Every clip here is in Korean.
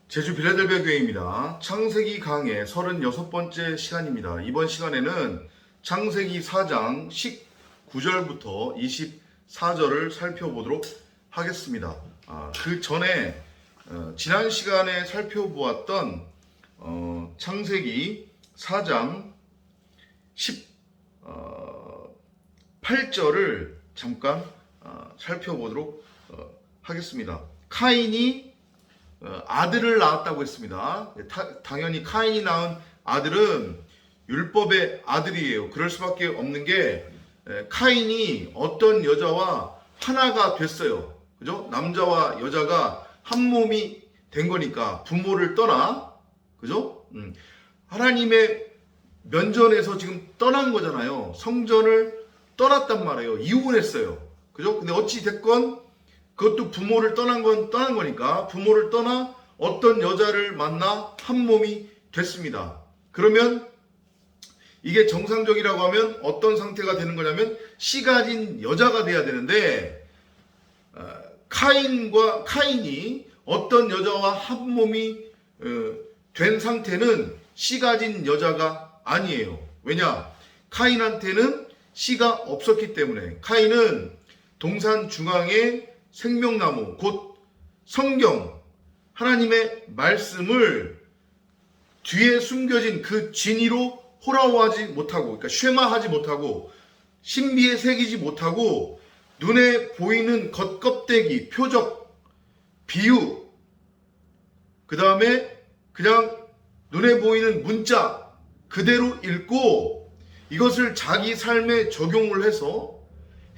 제주 빌라델비아 교회입니다. 창세기 강의 36번째 시간입니다. 이번 시간에는 창세기 4장 19절부터 24절을 살펴보도록 하겠습니다. 그 전에 지난 시간에 살펴보았던 창세기 4장 18절을 잠깐 살펴보도록 하겠습니다. 카인이 아들을 낳았다고 했습니다. 당연히 카인이 낳은 아들은 율법의 아들이에요. 그럴 수밖에 없는 게 카인이 어떤 여자와 하나가 됐어요. 그죠? 남자와 여자가 한 몸이 된 거니까 부모를 떠나, 그죠? 하나님의 면전에서 지금 떠난 거잖아요. 성전을 떠났단 말이에요. 이혼했어요. 그죠? 근데 어찌 됐건 그것도 부모를 떠난 건 떠난 거니까 부모를 떠나 어떤 여자를 만나 한 몸이 됐습니다. 그러면 이게 정상적이라고 하면 어떤 상태가 되는 거냐면 씨 가진 여자가 돼야 되는데 카인이 어떤 여자와 한 몸이 된 상태는 씨 가진 여자가 아니에요. 왜냐? 카인한테는 씨가 없었기 때문에. 카인은 동산 중앙에 생명나무, 곧 성경, 하나님의 말씀을 뒤에 숨겨진 그 진리로 호라워하지 못하고, 그러니까 쉐마하지 못하고, 신비에 새기지 못하고, 눈에 보이는 겉껍데기, 표적, 비유, 그 다음에 그냥 눈에 보이는 문자 그대로 읽고 이것을 자기 삶에 적용을 해서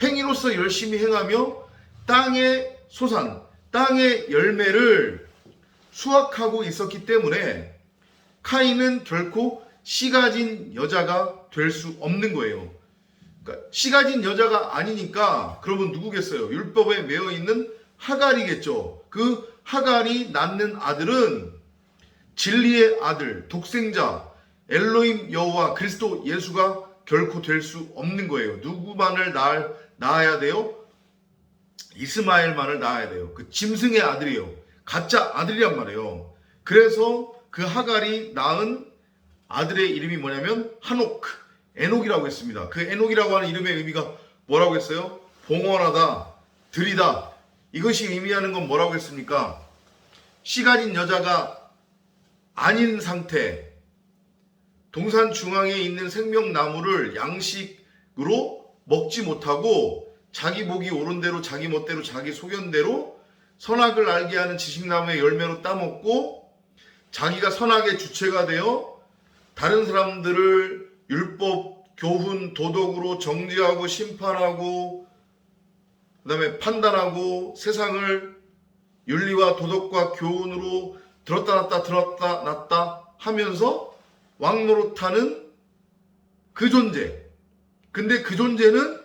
행위로서 열심히 행하며 땅의 소산, 땅의 열매를 수확하고 있었기 때문에 카인은 결코 씨 가진 여자가 될 수 없는 거예요. 그러니까 씨 가진 여자가 아니니까 그러면 누구겠어요? 율법에 매여 있는 하갈이겠죠. 그 하갈이 낳는 아들은 진리의 아들, 독생자, 엘로힘 여호와 그리스도 예수가 결코 될 수 없는 거예요. 누구만을 낳아야 돼요? 이스마엘만을 낳아야 돼요. 그 짐승의 아들이에요. 가짜 아들이란 말이에요. 그래서 그 하갈이 낳은 아들의 이름이 뭐냐면 에녹이라고 했습니다. 그 에녹이라고 하는 이름의 의미가 뭐라고 했어요? 봉헌하다, 들이다. 이것이 의미하는 건 뭐라고 했습니까? 씨 가진 여자가 아닌 상태, 동산 중앙에 있는 생명나무를 양식으로 먹지 못하고 자기 복이 옳은 대로 자기 멋대로 자기 소견대로 선악을 알게 하는 지식나무의 열매로 따먹고 자기가 선악의 주체가 되어 다른 사람들을 율법, 교훈, 도덕으로 정죄하고 심판하고 그 다음에 판단하고 세상을 윤리와 도덕과 교훈으로 들었다 놨다 하면서 왕노릇하는 그 존재. 근데 그 존재는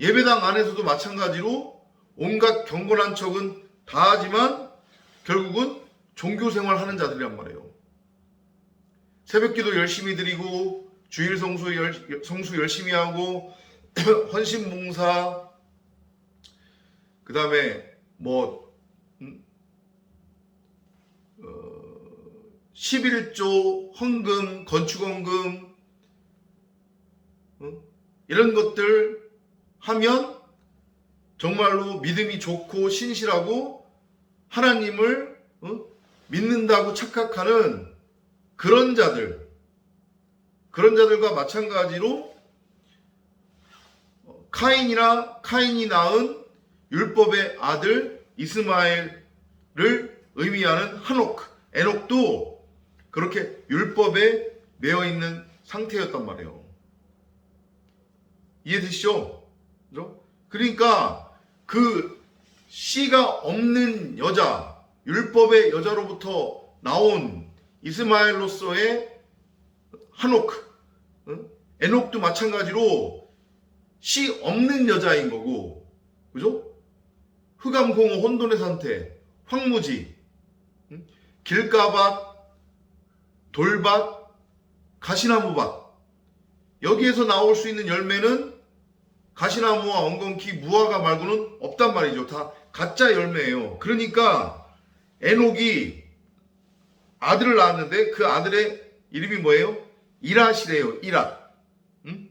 예배당 안에서도 마찬가지로 온갖 경건한 척은 다 하지만 결국은 종교생활 하는 자들이란 말이에요. 새벽기도 열심히 드리고 주일 성수 열심히 하고 헌신봉사 그 다음에 11조 헌금, 건축헌금 이런 것들 하면 정말로 믿음이 좋고 신실하고 하나님을 믿는다고 착각하는 그런 자들과 마찬가지로 카인이 낳은 율법의 아들 이스마엘을 의미하는 에녹도 그렇게 율법에 매여 있는 상태였단 말이에요. 이해되시죠? 그러니까 그 씨가 없는 여자, 율법의 여자로부터 나온 이스마엘로서의 에녹도 마찬가지로 씨 없는 여자인 거고, 그죠? 흑암공허 혼돈의 상태, 황무지, 길가밭, 돌밭, 가시나무밭. 여기에서 나올 수 있는 열매는 가시나무와 엉겅퀴, 무화과 말고는 없단 말이죠. 다 가짜 열매예요. 그러니까 에녹이 아들을 낳았는데 그 아들의 이름이 뭐예요? 이랏이래요. 이랏. 응?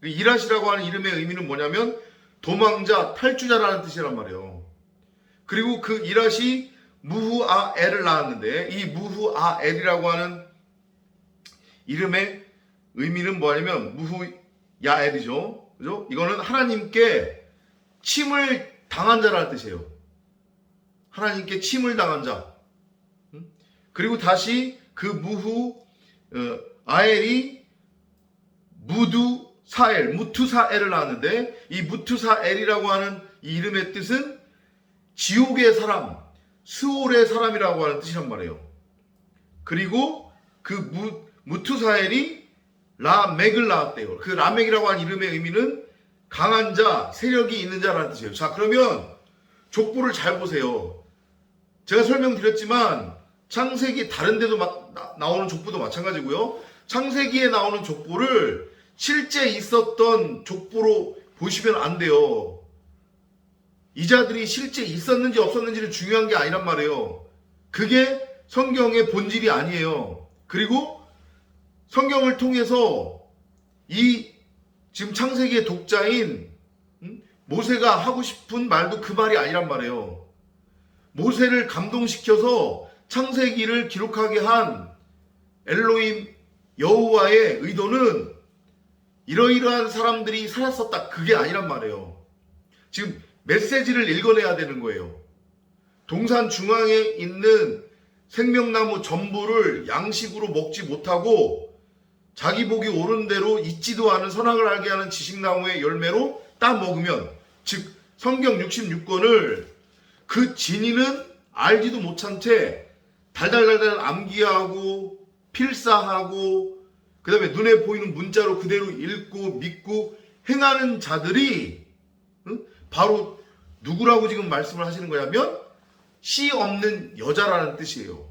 이랏이라고 하는 이름의 의미는 뭐냐면 도망자, 탈주자라는 뜻이란 말이에요. 그리고 그 이랏이 무후아엘을 낳았는데 이 무후아엘이라고 하는 이름의 의미는 뭐냐면 무후야엘이죠. 그죠? 이거는 하나님께 침을 당한 자라는 뜻이에요. 하나님께 침을 당한 자. 그리고 다시 그 아엘이 무투사엘을 낳았는데 이 무투사엘이라고 하는 이 이름의 뜻은 지옥의 사람, 스올의 사람이라고 하는 뜻이란 말이에요. 그리고 그 무투사엘이 라멕을 낳았대요. 그 라멕이라고 하는 이름의 의미는 강한 자, 세력이 있는 자라는 뜻이에요. 자, 그러면 족보를 잘 보세요. 제가 설명드렸지만 창세기 다른 데도 나오는 족보도 마찬가지고요. 창세기에 나오는 족보를 실제 있었던 족보로 보시면 안 돼요. 이 자들이 실제 있었는지 없었는지는 중요한 게 아니란 말이에요. 그게 성경의 본질이 아니에요. 그리고 성경을 통해서 이 지금 창세기의 독자인 모세가 하고 싶은 말도 그 말이 아니란 말이에요. 모세를 감동시켜서 창세기를 기록하게 한 엘로힘 여호와의 의도는 이러이러한 사람들이 살았었다. 그게 아니란 말이에요. 지금 메시지를 읽어내야 되는 거예요. 동산 중앙에 있는 생명나무 전부를 양식으로 먹지 못하고 자기 복이 옳은 대로 잊지도 않은 선악을 알게 하는 지식나무의 열매로 따 먹으면, 즉 성경 66권을 그 진이는 알지도 못한 채 달달달달 암기하고 필사하고 그 다음에 눈에 보이는 문자로 그대로 읽고 믿고 행하는 자들이 바로 누구라고 지금 말씀을 하시는 거냐면 씨 없는 여자라는 뜻이에요.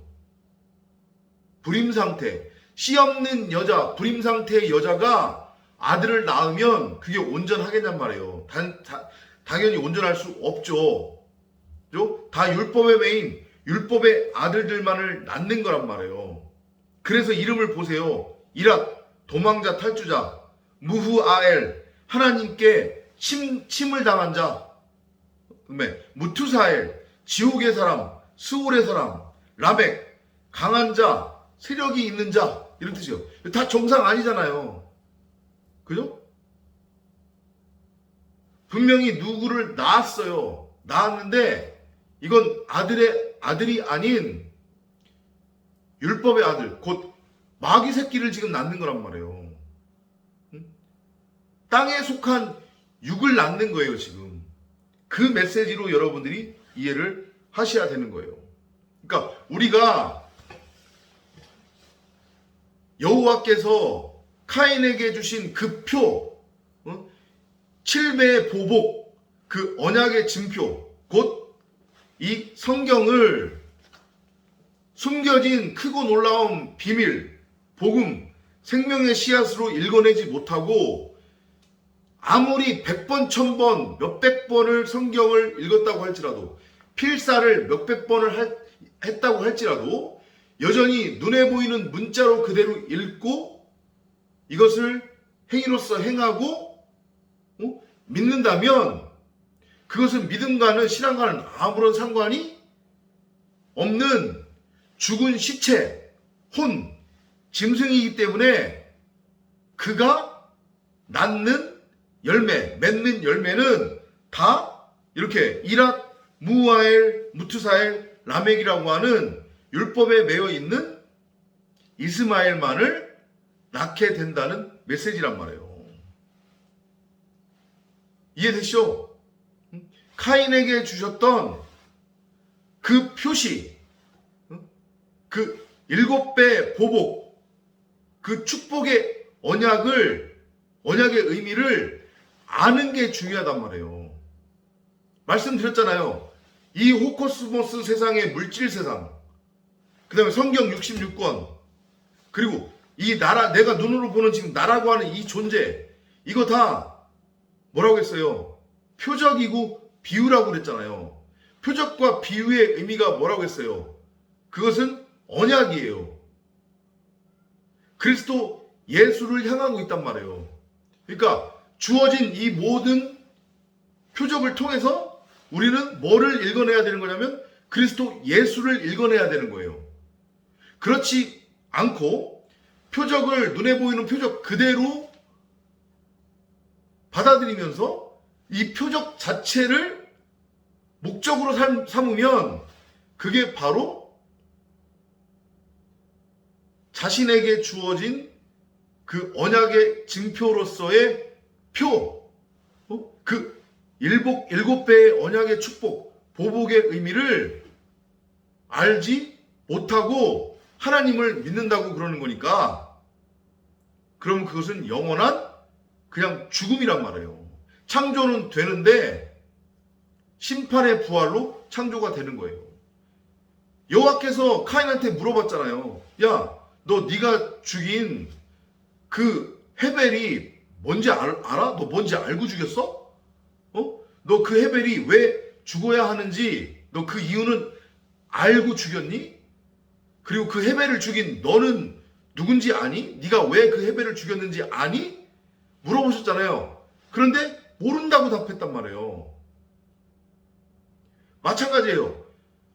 불임 상태, 씨 없는 여자, 불임 상태의 여자가 아들을 낳으면 그게 온전하겠냔 말이에요. 당연히 온전할 수 없죠. 다 율법의 메인, 율법의 아들들만을 낳는 거란 말이에요. 그래서 이름을 보세요. 이랏, 도망자, 탈주자, 무후아엘, 하나님께 침을 당한 자, 무투사엘, 지옥의 사람, 스올의 사람, 라멕, 강한 자, 세력이 있는 자, 이런 뜻이요. 다 정상 아니잖아요. 그죠? 분명히 누구를 낳았어요. 낳았는데 이건 아들이 아닌 율법의 아들, 곧 마귀 새끼를 지금 낳는 거란 말이에요. 땅에 속한 육을 낳는 거예요, 지금. 그 메시지로 여러분들이 이해를 하셔야 되는 거예요. 그러니까 우리가 여호와께서 카인에게 주신 그 표, 7배의 보복, 그 언약의 증표, 곧 이 성경을 숨겨진 크고 놀라운 비밀, 복음, 생명의 씨앗으로 읽어내지 못하고 아무리 100번, 1000번, 몇백 번을 성경을 읽었다고 할지라도, 필사를 몇백 번을 했다고 할지라도 여전히 눈에 보이는 문자로 그대로 읽고 이것을 행위로서 행하고 믿는다면 그것은 믿음과는 신앙과는 아무런 상관이 없는 죽은 시체, 혼, 짐승이기 때문에 그가 낳는 열매, 맺는 열매는 다 이렇게 이랏, 무아엘, 무투사엘, 라멕이라고 하는 율법에 매여 있는 이스마엘만을 낳게 된다는 메시지란 말이에요. 이해되시죠? 카인에게 주셨던 그 표시, 그 7배 보복, 그 축복의 언약의 의미를 아는 게 중요하단 말이에요. 말씀드렸잖아요. 이 호코스모스 세상의 물질 세상, 그 다음에 성경 66권, 그리고 이 나라, 내가 눈으로 보는 지금 나라고 하는 이 존재, 이거 다 뭐라고 했어요? 표적이고 비유라고 그랬잖아요. 표적과 비유의 의미가 뭐라고 했어요? 그것은 언약이에요. 그리스도 예수를 향하고 있단 말이에요. 그러니까 주어진 이 모든 표적을 통해서 우리는 뭐를 읽어내야 되는 거냐면 그리스도 예수를 읽어내야 되는 거예요. 그렇지 않고 표적을 눈에 보이는 표적 그대로 받아들이면서 이 표적 자체를 목적으로 삼으면 그게 바로 자신에게 주어진 그 언약의 증표로서의 표, 그 일곱 배의 언약의 축복, 보복의 의미를 알지 못하고 하나님을 믿는다고 그러는 거니까 그럼 그것은 영원한 그냥 죽음이란 말이에요. 창조는 되는데 심판의 부활로 창조가 되는 거예요. 여호와께서 카인한테 물어봤잖아요. 야, 너 네가 죽인 그 헤벨이 뭔지 알아? 너 뭔지 알고 죽였어? 너 그 헤벨이 왜 죽어야 하는지 너 그 이유는 알고 죽였니? 그리고 그 헤벨을 죽인 너는 누군지 아니? 네가 왜 그 헤벨을 죽였는지 아니? 물어보셨잖아요. 그런데 모른다고 답했단 말이에요. 마찬가지예요.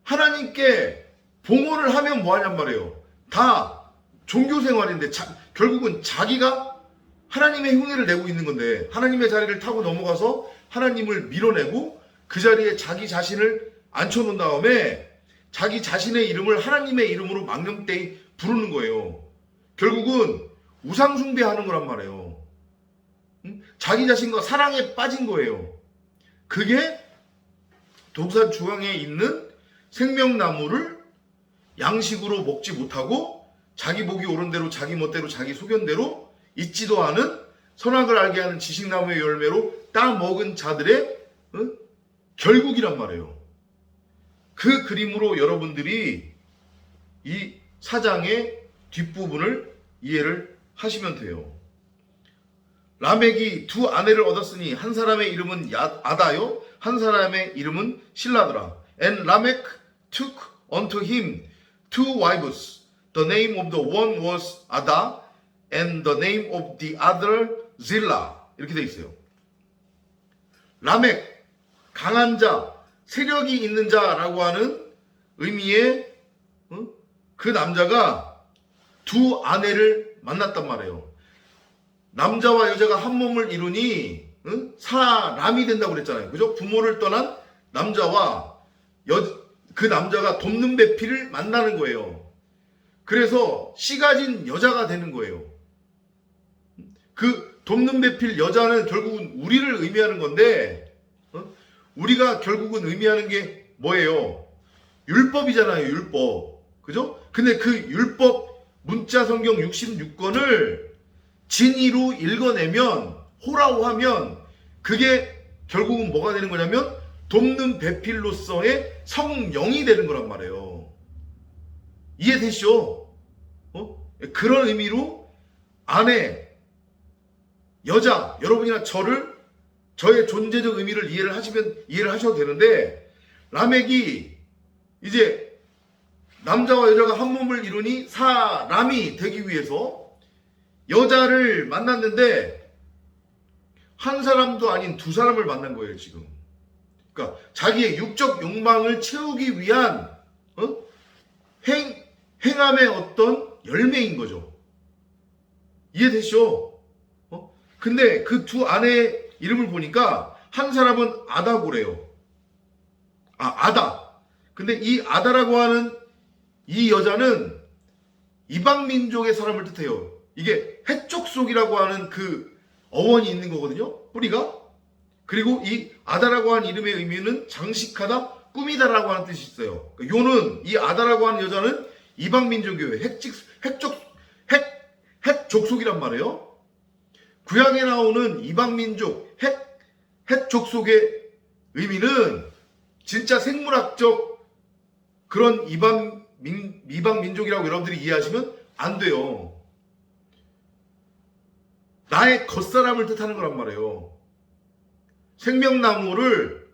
하나님께 봉헌을 하면 뭐 하냔 말이에요. 다 종교 생활인데 결국은 자기가 하나님의 흉내를 내고 있는 건데 하나님의 자리를 타고 넘어가서 하나님을 밀어내고 그 자리에 자기 자신을 앉혀놓은 다음에 자기 자신의 이름을 하나님의 이름으로 망령되이 부르는 거예요. 결국은 우상숭배하는 거란 말이에요. 자기 자신과 사랑에 빠진 거예요. 그게 동산 중앙에 있는 생명나무를 양식으로 먹지 못하고 자기 복이 옳은 대로 자기 멋대로 자기 소견대로 있지도 않은 선악을 알게 하는 지식나무의 열매로 따 먹은 자들의 결국이란 말이에요. 그 그림으로 여러분들이 이 사장의 뒷부분을 이해를 하시면 돼요. 라멕이 두 아내를 얻었으니 한 사람의 이름은 아다요 한 사람의 이름은 실라더라. And Lamech took unto him two wives. The name of the one was Ada and the name of the other Zillah. 이렇게 돼 있어요. 라멕, 강한 자, 세력이 있는 자라고 하는 의미의 그 남자가 두 아내를 만났단 말이에요. 남자와 여자가 한 몸을 이루니 사람이 된다고 그랬잖아요. 그죠? 부모를 떠난 남자와 그 남자가 돕는 배필을 만나는 거예요. 그래서 씨 가진 여자가 되는 거예요. 그 돕는 배필 여자는 결국은 우리를 의미하는 건데 우리가 결국은 의미하는 게 뭐예요? 율법이잖아요. 율법. 그죠? 근데 그 율법 문자 성경 66권을 진의로 읽어내면 호라호하면 그게 결국은 뭐가 되는 거냐면 돕는 배필로서의 성령이 되는 거란 말이에요. 이해되시죠? 그런 의미로 아내, 여자, 여러분이나 저의 존재적 의미를 이해를 하셔도 되는데 라멕이 이제 남자와 여자가 한 몸을 이루니 사람이 되기 위해서 여자를 만났는데 한 사람도 아닌 두 사람을 만난 거예요, 지금. 그러니까 자기의 육적 욕망을 채우기 위한 행함의 어떤 열매인 거죠. 이해되시죠? 근데 그 두 아내의 이름을 보니까 한 사람은 아다고래요. 아다. 근데 이 아다라고 하는 이 여자는 이방민족의 사람을 뜻해요. 이게 해족속이라고 하는 그 어원이 있는 거거든요. 뿌리가. 그리고 이 아다라고 하는 이름의 의미는 장식하다, 꾸미다라고 하는 뜻이 있어요. 요는 이 아다라고 하는 여자는 이방민족이에요. 핵족속이란 말이에요. 구약에 나오는 이방민족, 핵족속의 의미는 진짜 생물학적 그런 이방민족이라고 여러분들이 이해하시면 안 돼요. 나의 겉사람을 뜻하는 거란 말이에요. 생명나무를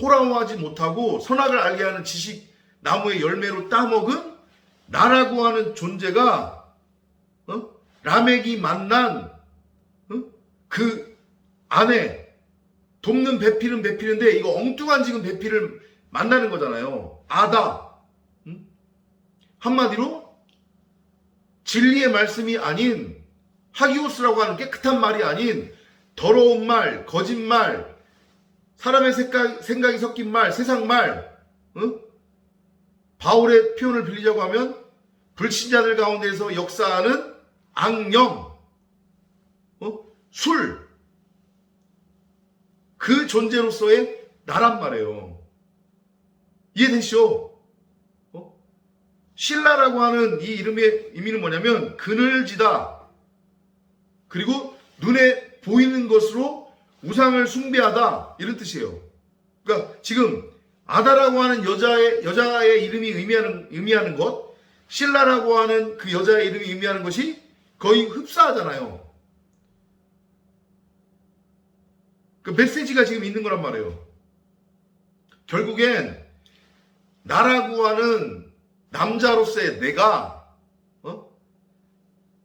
호라호하지 못하고 선악을 알게 하는 지식나무의 열매로 따먹은 나라고 하는 존재가 라멕이 만난 그 아내, 돕는 배필은 배필인데 이거 엉뚱한 지금 배필을 만나는 거잖아요. 아다. 한마디로 진리의 말씀이 아닌, 하기오스라고 하는 깨끗한 말이 아닌 더러운 말, 거짓말, 사람의 생각이 섞인 말, 세상 말, 바울의 표현을 빌리자고 하면 불신자들 가운데서 역사하는 악령, 술, 그 존재로서의 나란 말이에요. 이해되시죠? 신라라고 하는 이 이름의 의미는 뭐냐면 그늘지다, 그리고 눈에 보이는 것으로 우상을 숭배하다, 이런 뜻이에요. 그러니까 지금 아다라고 하는 여자의 이름이 의미하는 것, 신라라고 하는 그 여자의 이름이 의미하는 것이 거의 흡사하잖아요. 그 메시지가 지금 있는 거란 말이에요. 결국엔 나라고 하는 남자로서의 내가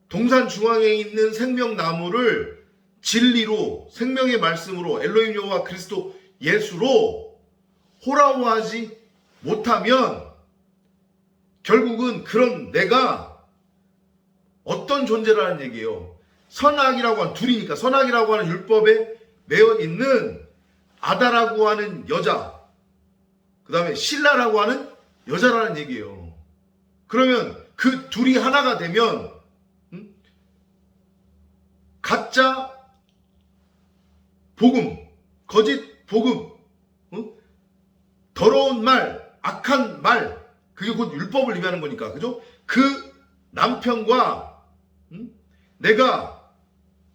동산 중앙에 있는 생명나무를 진리로, 생명의 말씀으로, 엘로힘 여호와 그리스도 예수로 호라워하지 못하면 결국은 그런 내가 어떤 존재라는 얘기예요. 선악이라고 하는, 둘이니까 선악이라고 하는 율법에 매여 있는 아다라고 하는 여자, 그 다음에 신라라고 하는 여자라는 얘기예요. 그러면 그 둘이 하나가 되면 가짜 복음, 거짓 복음, 더러운 말, 악한 말, 그게 곧 율법을 의미하는 거니까, 그죠? 그 남편과 내가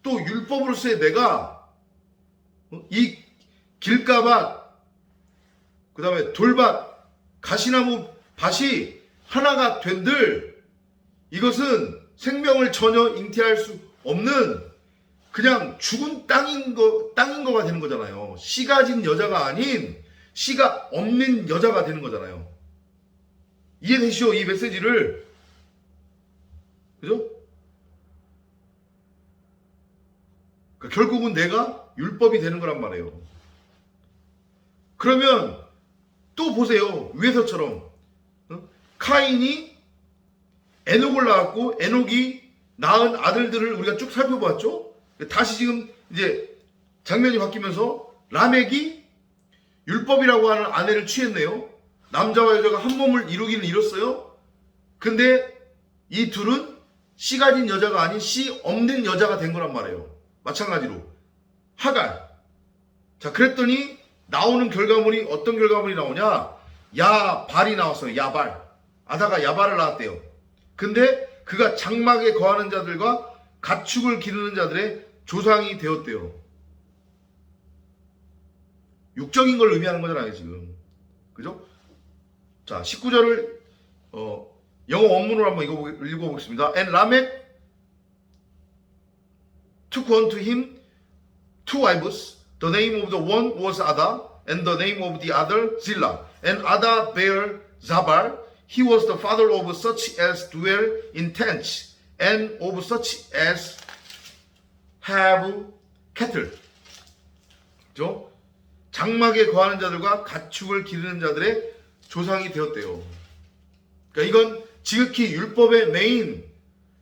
또 율법으로서의 내가 이 길가밭, 그 다음에 돌밭, 가시나무 밭이 하나가 된들, 이것은 생명을 전혀 잉태할 수 없는 그냥 죽은 땅인 거가 되는 거잖아요. 씨가 진 여자가 아닌 씨가 없는 여자가 되는 거잖아요. 이해되시죠? 이 메시지를. 그죠? 그러니까 결국은 내가 율법이 되는 거란 말이에요. 그러면 또 보세요. 위에서처럼 카인이 에녹을 낳았고 에녹이 낳은 아들들을 우리가 쭉 살펴봤죠. 다시 지금 이제 장면이 바뀌면서 라멕이 율법이라고 하는 아내를 취했네요. 남자와 여자가 한 몸을 이루기는 이뤘어요. 근데 이 둘은 씨 가진 여자가 아닌 씨 없는 여자가 된 거란 말이에요. 마찬가지로 하갈. 자, 그랬더니 나오는 결과물이 어떤 결과물이 나오냐? 야발이 나왔어요. 야발. 아다가 야발을 낳았대요. 근데 그가 장막에 거하는 자들과 가축을 기르는 자들의 조상이 되었대요. 육적인 걸 의미하는 거잖아요, 지금. 그죠? 자, 19절을 영어 원문으로 한번 읽어보겠습니다. And Lamech took unto him two wives. The name of the one was Ada, and the name of the other Zillah. And Ada bare Zabal. He was the father of such as dwell in tents, and of such as have cattle. 그죠? 장막에 거하는 자들과 가축을 기르는 자들의 조상이 되었대요. 그러니까 이건 지극히 율법의 메인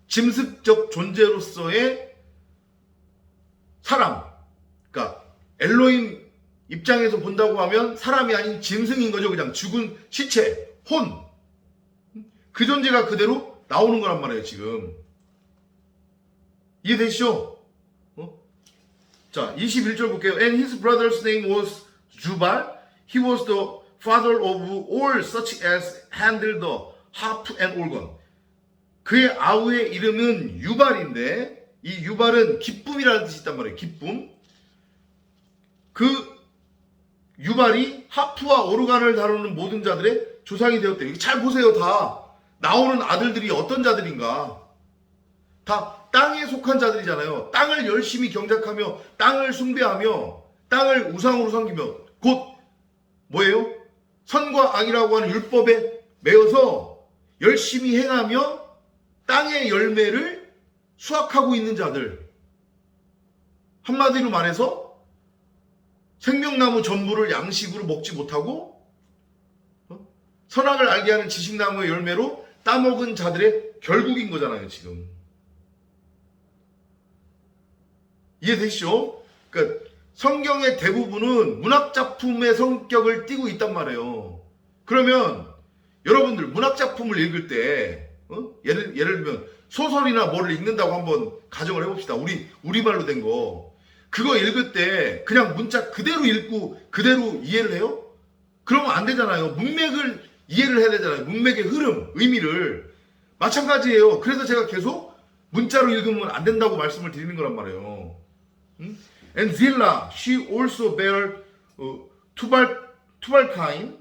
짐승적 존재로서의 사람. 그러니까 엘로힘 입장에서 본다고 하면 사람이 아닌 짐승인 거죠. 그냥 죽은 시체, 혼. 그 존재가 그대로 나오는 거란 말이에요, 지금. 이해되시죠? 자, 21절 볼게요. And his brother's name was Jubal. He was the father of all such as handled the harp and organ. 그의 아우의 이름은 유발인데, 이 유발은 기쁨이라는 뜻이 있단 말이에요. 기쁨. 그 유발이 하프와 오르간을 다루는 모든 자들의 조상이 되었대요. 잘 보세요. 다 나오는 아들들이 어떤 자들인가. 다 땅에 속한 자들이잖아요. 땅을 열심히 경작하며 땅을 숭배하며 땅을 우상으로 섬기며 곧 뭐예요? 선과 악이라고 하는 율법에 매여서 열심히 행하며 땅의 열매를 수확하고 있는 자들. 한마디로 말해서 생명나무 전부를 양식으로 먹지 못하고 선악을 알게 하는 지식나무의 열매로 따먹은 자들의 결국인 거잖아요, 지금. 이해되시죠? 그러니까 성경의 대부분은 문학작품의 성격을 띠고 있단 말이에요. 그러면 여러분들 문학작품을 읽을 때 예를 들면 소설이나 뭐를 읽는다고 한번 가정을 해봅시다. 우리말로 된 거. 그거 읽을 때 그냥 문자 그대로 읽고 그대로 이해를 해요? 그러면 안 되잖아요. 문맥을 이해를 해야 되잖아요. 문맥의 흐름, 의미를. 마찬가지예요. 그래서 제가 계속 문자로 읽으면 안 된다고 말씀을 드리는 거란 말이에요. And Zillah, she also bare Tubal-Cain,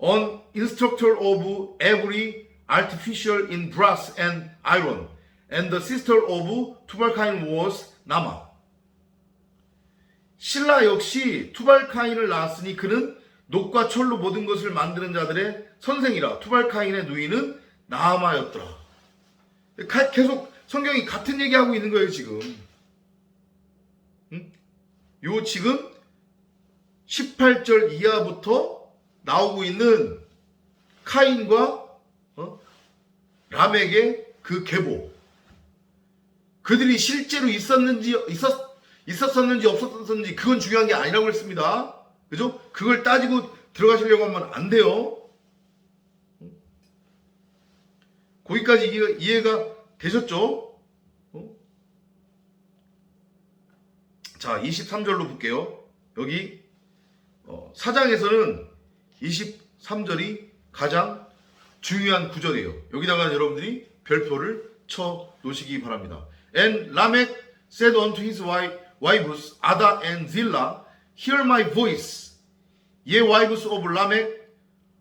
an instructor of every artificial in brass and iron, and the sister of Tubal-Cain was Naamah. 실라 역시 투발카인을 낳았으니 그는 녹과 철로 모든 것을 만드는 자들의 선생이라. 투발카인의 누이는 나아마였더라. 계속 성경이 같은 얘기하고 있는 거예요, 지금. 요 지금 18절 이하부터 나오고 있는 카인과 람에게 그 계보. 그들이 실제로 있었는지 없었는지 그건 중요한 게 아니라고 했습니다. 그죠? 그걸 따지고 들어가시려고 하면 안 돼요. 거기까지 이해가 되셨죠? 자, 23절로 볼게요. 여기 4장에서는 23절이 가장 중요한 구절이에요. 여기다가 여러분들이 별표를 쳐 놓으시기 바랍니다. And Lamech said unto his wives Ada and Zillah, Hear my voice, ye wives of Lamech,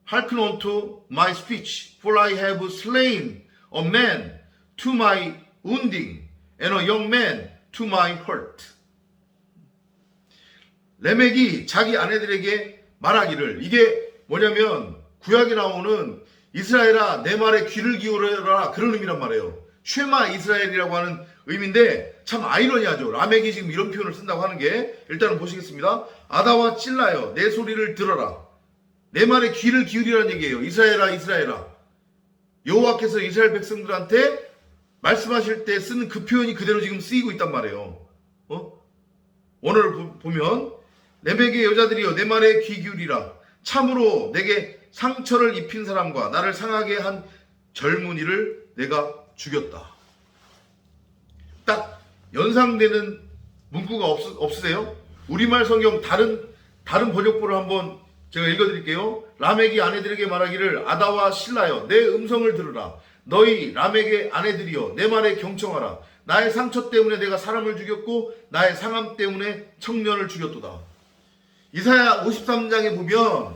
hearken unto my speech, for I have slain a man to my wounding, and a young man to my hurt. 레멕이 자기 아내들에게 말하기를, 이게 뭐냐면 구약에 나오는 이스라엘아 내 말에 귀를 기울여라, 그런 의미란 말이에요. 쉐마 이스라엘이라고 하는 의미인데 참 아이러니하죠. 라멕이 지금 이런 표현을 쓴다고 하는 게. 일단은 보시겠습니다. 아다와 찔라여 내 소리를 들어라, 내 말에 귀를 기울이라는 얘기예요. 이스라엘아 이스라엘아. 여호와께서 이스라엘 백성들한테 말씀하실 때 쓰는 그 표현이 그대로 지금 쓰이고 있단 말이에요. 오늘 보면 레멕의 여자들이여 내 말에 귀 기울이라. 참으로 내게 상처를 입힌 사람과 나를 상하게 한 젊은이를 내가 죽였다. 딱 연상되는 문구가 없으세요? 우리말 성경 다른 번역본을 한번 제가 읽어드릴게요. 라멕이 아내들에게 말하기를 아다와 실라여 내 음성을 들으라. 너희 라멕의 아내들이여 내 말에 경청하라. 나의 상처 때문에 내가 사람을 죽였고 나의 상함 때문에 청년을 죽였도다. 이사야 53장에 보면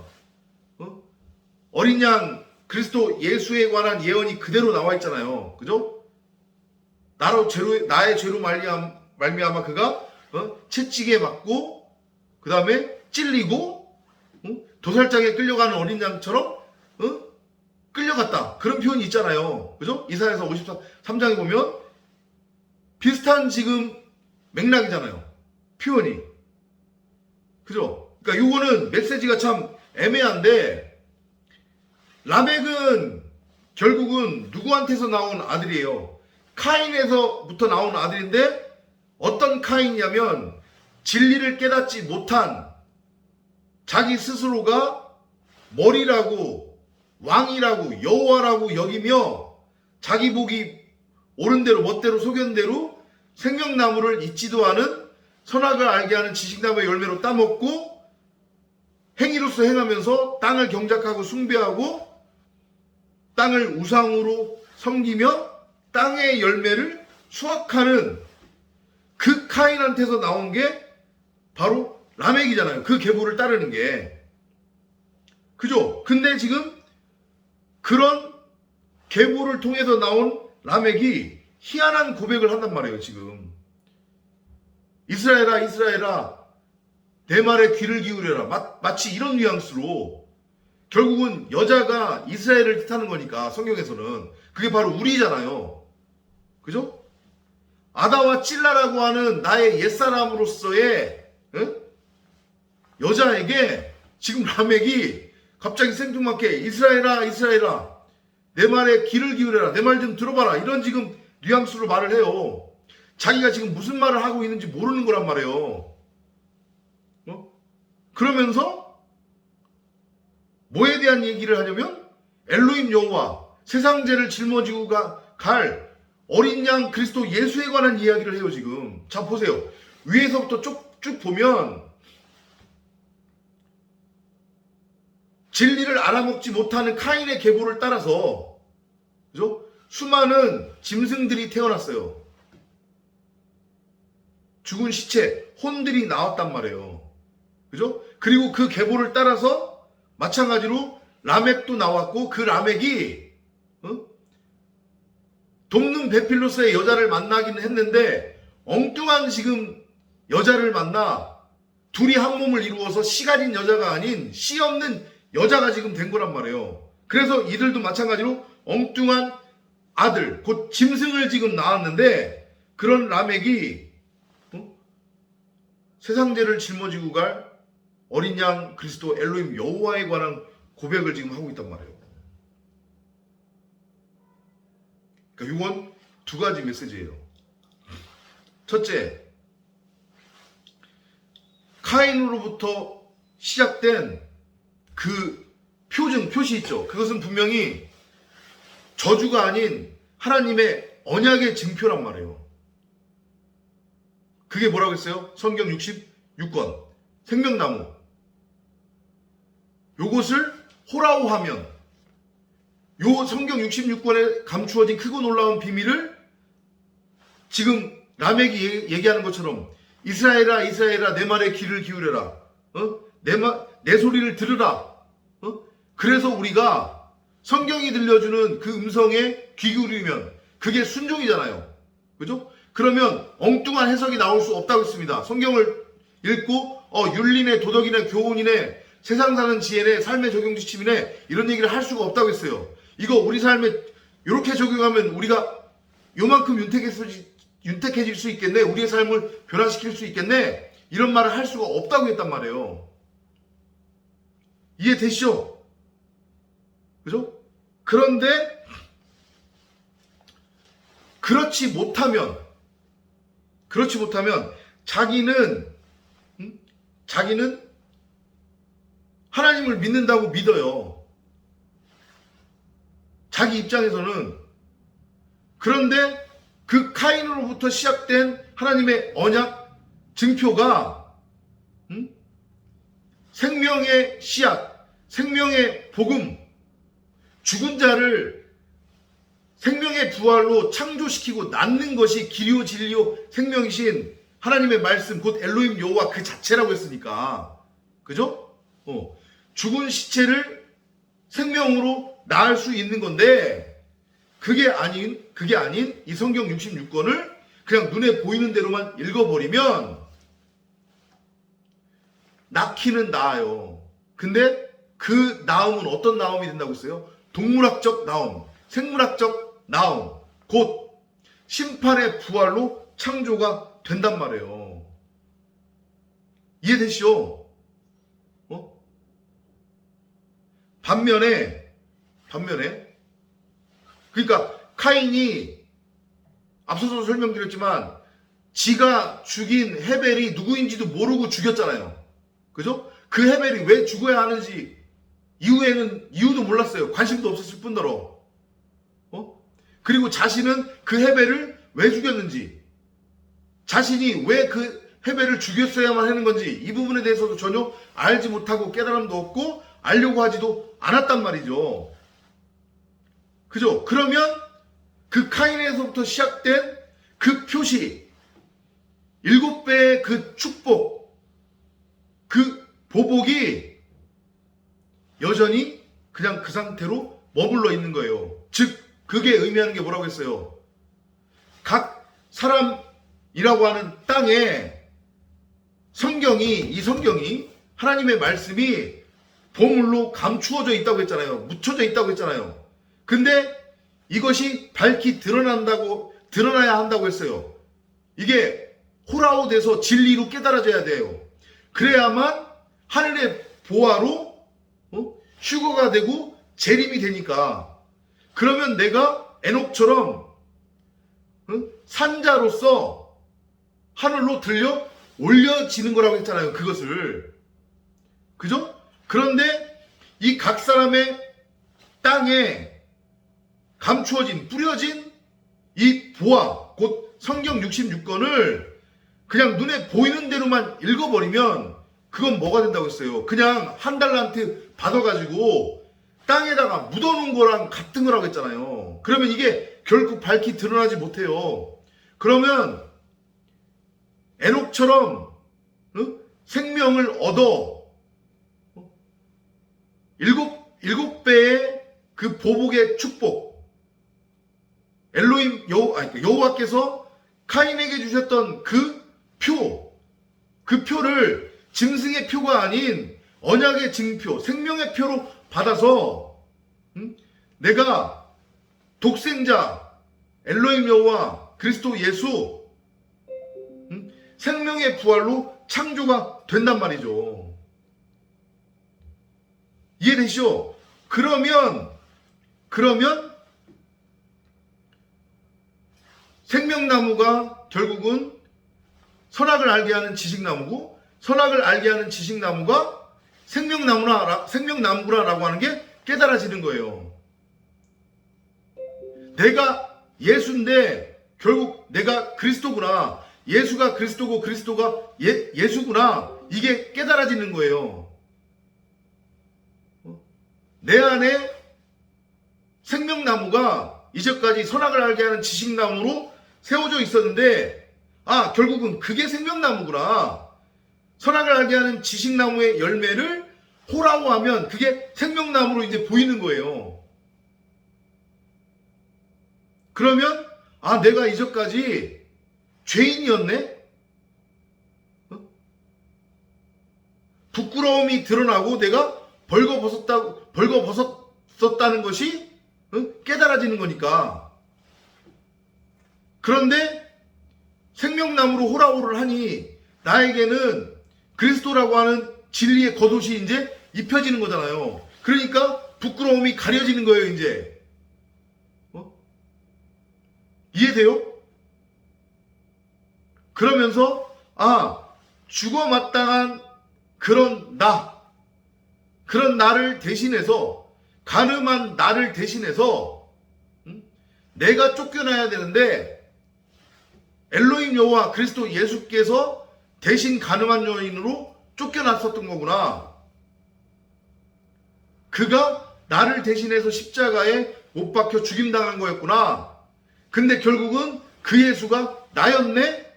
어린 양 그리스도 예수에 관한 예언이 그대로 나와 있잖아요. 그죠? 나의 죄로 말미암아 그가 채찍에 맞고 그 다음에 찔리고 도살장에 끌려가는 어린 양처럼 끌려갔다. 그런 표현이 있잖아요. 그죠? 이사야서 53장에 보면 비슷한 지금 맥락이잖아요. 표현이. 그죠? 그러니까 요거는 메시지가 참 애매한데, 라멕은 결국은 누구한테서 나온 아들이에요? 카인에서부터 나온 아들인데, 어떤 카인이냐면 진리를 깨닫지 못한 자기 스스로가 머리라고 왕이라고 여호와라고 여기며 자기 복이 옳은 대로 멋대로 속연 대로 생명나무를 잊지도 않은 선악을 알게 하는 지식나무의 열매로 따먹고 행위로서 행하면서 땅을 경작하고 숭배하고 땅을 우상으로 섬기며 땅의 열매를 수확하는 그 카인한테서 나온 게 바로 라멕이잖아요. 그 계보를 따르는 게. 그죠? 근데 지금 그런 계보를 통해서 나온 라멕이 희한한 고백을 한단 말이에요, 지금. 이스라엘아, 이스라엘아, 내 말에 귀를 기울여라. 마치 이런 뉘앙스로 결국은 여자가 이스라엘을 뜻하는 거니까 성경에서는 그게 바로 우리잖아요. 그죠? 아다와 찔라라고 하는 나의 옛사람으로서의 여자에게 지금 라멕이 갑자기 생뚱맞게 이스라엘아 이스라엘아 내 말에 귀를 기울여라 내 말 좀 들어봐라 이런 지금 뉘앙스로 말을 해요. 자기가 지금 무슨 말을 하고 있는지 모르는 거란 말이에요. 그러면서 뭐에 대한 얘기를 하냐면 엘로힘 여호와 세상 죄를 짊어지고 갈 어린 양 그리스도 예수에 관한 이야기를 해요. 지금 자 보세요. 위에서부터 쭉 보면 진리를 알아먹지 못하는 카인의 계보를 따라서 그죠? 수많은 짐승들이 태어났어요. 죽은 시체, 혼들이 나왔단 말이에요. 그죠? 그리고 그 계보를 따라서 마찬가지로 라멕도 나왔고 그 라멕이 돕는 베필로스의 여자를 만나긴 했는데 엉뚱한 지금 여자를 만나 둘이 한 몸을 이루어서 씨 가진 여자가 아닌 씨 없는 여자가 지금 된 거란 말이에요. 그래서 이들도 마찬가지로 엉뚱한 아들, 곧 짐승을 지금 낳았는데 그런 라멕이 세상 죄를 짊어지고 갈 어린 양 그리스도 엘로힘 여호와에 관한 고백을 지금 하고 있단 말이에요. 그러니까 이건 두 가지 메시지예요. 첫째, 카인으로부터 시작된 그 표시 있죠. 그것은 분명히 저주가 아닌 하나님의 언약의 증표란 말이에요. 그게 뭐라고 했어요? 성경 66권 생명나무. 요것을 호라우 하면 요 성경 66권에 감추어진 크고 놀라운 비밀을 지금 라멕이 얘기하는 것처럼 이스라엘아 이스라엘아 내 말에 귀를 기울여라. 내 소리를 들으라. 그래서 우리가 성경이 들려주는 그 음성에 귀 기울이면 그게 순종이잖아요. 그죠? 그러면 엉뚱한 해석이 나올 수 없다고 했습니다. 성경을 읽고 윤리네 도덕이네 교훈이네 세상 사는 지혜네 삶의 적용 지침이네 이런 얘기를 할 수가 없다고 했어요. 이거 우리 삶에 이렇게 적용하면 우리가 요만큼 윤택해질 수 있겠네. 우리의 삶을 변화시킬 수 있겠네. 이런 말을 할 수가 없다고 했단 말이에요. 이해되시죠? 그죠? 그런데 그렇지 못하면 자기는 하나님을 믿는다고 믿어요. 자기 입장에서는. 그런데 그 카인으로부터 시작된 하나님의 언약 증표가 생명의 씨앗, 생명의 복음, 죽은 자를 생명의 부활로 창조시키고 낳는 것이 길이요 진리요 생명이신 하나님의 말씀 곧 엘로힘 여호와 그 자체라고 했으니까. 그죠? 죽은 시체를 생명으로 낳을 수 있는 건데 그게 아닌 이 성경 66권을 그냥 눈에 보이는 대로만 읽어버리면 낳기는 나아요. 근데 그 나음은 어떤 나음이 된다고 했어요? 동물학적 나음, 생물학적 나음, 곧 심판의 부활로 창조가 된단 말이에요. 이해되시죠? 반면에 그러니까 카인이 앞서서 설명드렸지만 지가 죽인 헤벨이 누구인지도 모르고 죽였잖아요. 그죠? 그 헤벨이 왜 죽어야 하는지 이후에는 이유도 몰랐어요. 관심도 없었을 뿐더러. 그리고 자신은 그 헤벨을 왜 죽였는지, 자신이 왜 그 헤벨을 죽였어야만 하는 건지 이 부분에 대해서도 전혀 알지 못하고 깨달음도 없고 알려고 하지도 않았단 말이죠. 그죠? 그러면 그 카인에서부터 시작된 그 표시, 7배의 그 축복, 그 보복이 여전히 그냥 그 상태로 머물러 있는 거예요. 즉 그게 의미하는 게 뭐라고 했어요? 각 사람이라고 하는 땅에 이 성경이 하나님의 말씀이 보물로 감추어져 있다고 했잖아요. 묻혀져 있다고 했잖아요. 근데 이것이 밝히 드러나야 한다고 했어요. 이게 호라호돼서 진리로 깨달아져야 돼요. 그래야만 하늘의 보화로 휴거가 되고 재림이 되니까. 그러면 내가 에녹처럼 산자로서 하늘로 들려 올려지는 거라고 했잖아요. 그것을. 그죠? 그런데 이 각 사람의 땅에 감추어진, 뿌려진 이 보화, 곧 성경 66권을 그냥 눈에 보이는 대로만 읽어버리면 그건 뭐가 된다고 했어요? 그냥 한 달란트 받아가지고 땅에다가 묻어놓은 거랑 같은 거라고 했잖아요. 그러면 이게 결국 밝히 드러나지 못해요. 그러면 에녹처럼 생명을 얻어 일곱 배의 그 보복의 축복, 엘로힘 여호와께서 카인에게 주셨던 그 표를 짐승의 표가 아닌 언약의 증표, 생명의 표로 받아서 내가 독생자 엘로힘 여호와 그리스도 예수 생명의 부활로 창조가 된단 말이죠. 이해되시죠? 그러면 생명나무가 결국은 선악을 알게 하는 지식나무고, 선악을 알게 하는 지식나무가 생명나무라라고 하는 게 깨달아지는 거예요. 내가 예수인데 결국 내가 그리스도구나. 예수가 그리스도고 그리스도가 예수구나. 이게 깨달아지는 거예요. 내 안에 생명나무가 이제까지 선악을 알게 하는 지식나무로 세워져 있었는데, 결국은 그게 생명나무구나. 선악을 알게 하는 지식나무의 열매를 호라고 하면 그게 생명나무로 이제 보이는 거예요. 그러면 내가 이제까지 죄인이었네? 부끄러움이 드러나고 내가 벌거벗었다는 것이 깨달아지는 거니까. 그런데 생명나무로 호라호를 하니 나에게는 그리스도라고 하는 진리의 겉옷이 이제 입혀지는 거잖아요. 그러니까 부끄러움이 가려지는 거예요, 이제. 이해돼요? 그러면서 죽어 마땅한 그런 나를 대신해서, 가늠한 나를 대신해서 내가 쫓겨나야 되는데 엘로힘 여호와 그리스도 예수께서 대신 가늠한 여인으로 쫓겨났었던 거구나. 그가 나를 대신해서 십자가에 못 박혀 죽임당한 거였구나. 근데 결국은 그 예수가 나였네?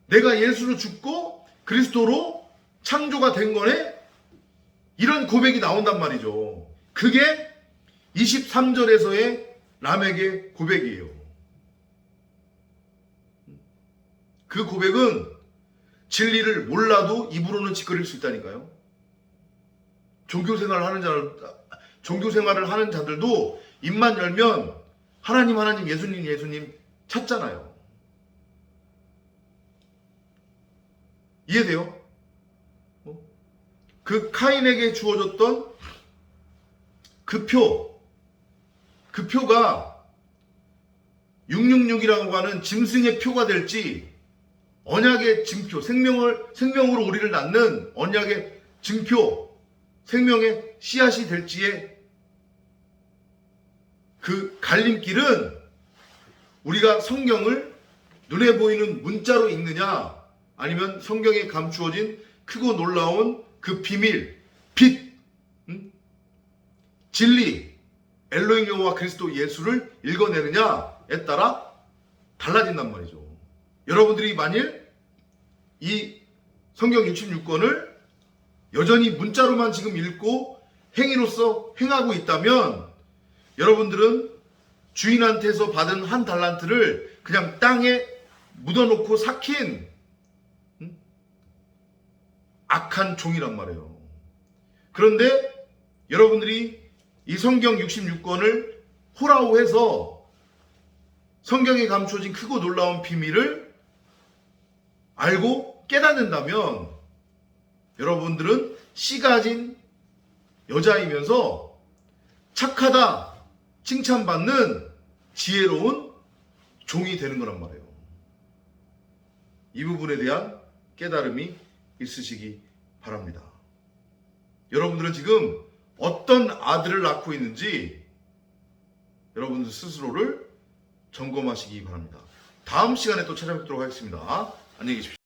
내가 예수로 죽고 그리스도로 창조가 된 거네? 이런 고백이 나온단 말이죠. 그게 23절에서의 람에게 고백이에요. 그 고백은 진리를 몰라도 입으로는 짓거릴 수 있다니까요. 종교생활을 하는 자들도 입만 열면 하나님, 예수님 찾잖아요. 이해돼요? 그 카인에게 주어졌던 그 표가 666이라고 하는 짐승의 표가 될지, 언약의 증표, 생명으로 우리를 낳는 언약의 증표, 생명의 씨앗이 될지의 그 갈림길은 우리가 성경을 눈에 보이는 문자로 읽느냐, 아니면 성경에 감추어진 크고 놀라운 그 비밀, 빛, 진리, 엘로힘 여호와 그리스도 예수를 읽어내느냐에 따라 달라진단 말이죠. 여러분들이 만일 이 성경 66권을 여전히 문자로만 지금 읽고 행위로서 행하고 있다면 여러분들은 주인한테서 받은 한 달란트를 그냥 땅에 묻어놓고 삭힌 악한 종이란 말이에요. 그런데 여러분들이 이 성경 66권을 호라호해서 성경에 감춰진 크고 놀라운 비밀을 알고 깨닫는다면 여러분들은 씨 가진 여자이면서 착하다 칭찬받는 지혜로운 종이 되는 거란 말이에요. 이 부분에 대한 깨달음이 있으시기 바랍니다. 여러분들은 지금 어떤 아들을 낳고 있는지 여러분들 스스로를 점검하시기 바랍니다. 다음 시간에 또 찾아뵙도록 하겠습니다. 안녕히 계십시오.